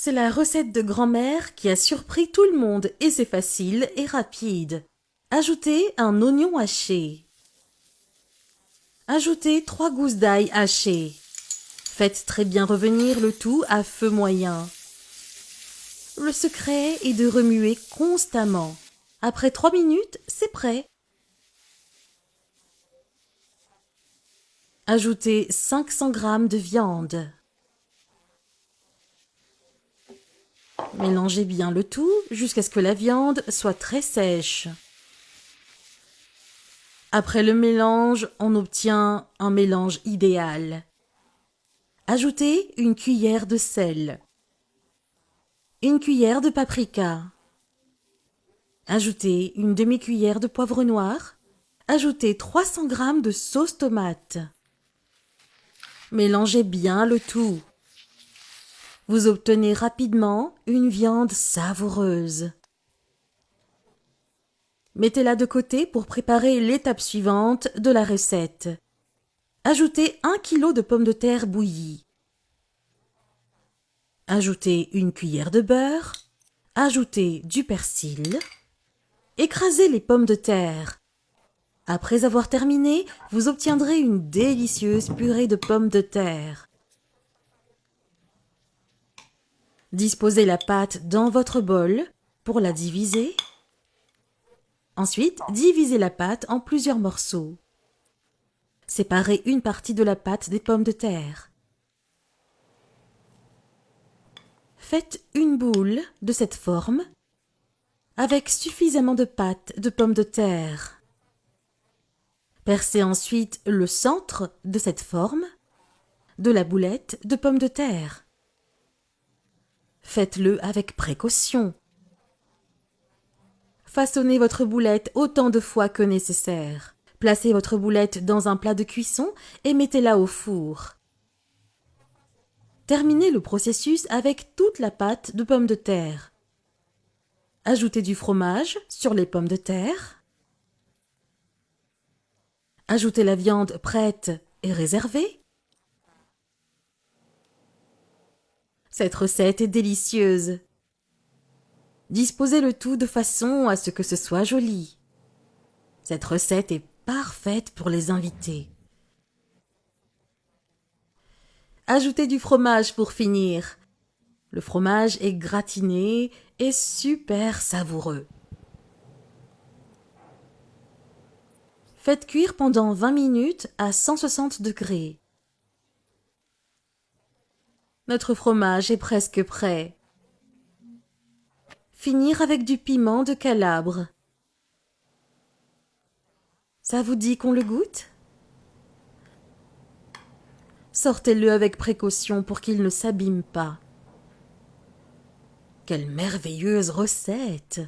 C'est la recette de grand-mère qui a surpris tout le monde et c'est facile et rapide. Ajoutez un oignon haché. Ajoutez 3 gousses d'ail hachées. Faites très bien revenir le tout à feu moyen. Le secret est de remuer constamment. Après 3 minutes, c'est prêt. Ajoutez 500 g de viande. Mélangez bien le tout jusqu'à ce que la viande soit très sèche. Après le mélange, on obtient un mélange idéal. Ajoutez une cuillère de sel, une cuillère de paprika. Ajoutez une demi-cuillère de poivre noir. Ajoutez 300 g de sauce tomate. Mélangez bien le tout. Vous obtenez rapidement une viande savoureuse. Mettez-la de côté pour préparer l'étape suivante de la recette. Ajoutez 1 kg de pommes de terre bouillies. Ajoutez une cuillère de beurre. Ajoutez du persil. Écrasez les pommes de terre. Après avoir terminé, vous obtiendrez une délicieuse purée de pommes de terre. Disposez la pâte dans votre bol pour la diviser. Ensuite, divisez la pâte en plusieurs morceaux. Séparez une partie de la pâte des pommes de terre. Faites une boule de cette forme avec suffisamment de pâte de pommes de terre. Percez ensuite le centre de cette forme de la boulette de pommes de terre. Faites-le avec précaution. Façonnez votre boulette autant de fois que nécessaire. Placez votre boulette dans un plat de cuisson et mettez-la au four. Terminez le processus avec toute la pâte de pommes de terre. Ajoutez du fromage sur les pommes de terre. Ajoutez la viande prête et réservée. Cette recette est délicieuse. Disposez le tout de façon à ce que ce soit joli. Cette recette est parfaite pour les invités. Ajoutez du fromage pour finir. Le fromage est gratiné et super savoureux. Faites cuire pendant 20 minutes à 160 degrés. Notre fromage est presque prêt. Finir avec du piment de Calabre. Ça vous dit qu'on le goûte? Sortez-le avec précaution pour qu'il ne s'abîme pas. Quelle merveilleuse recette!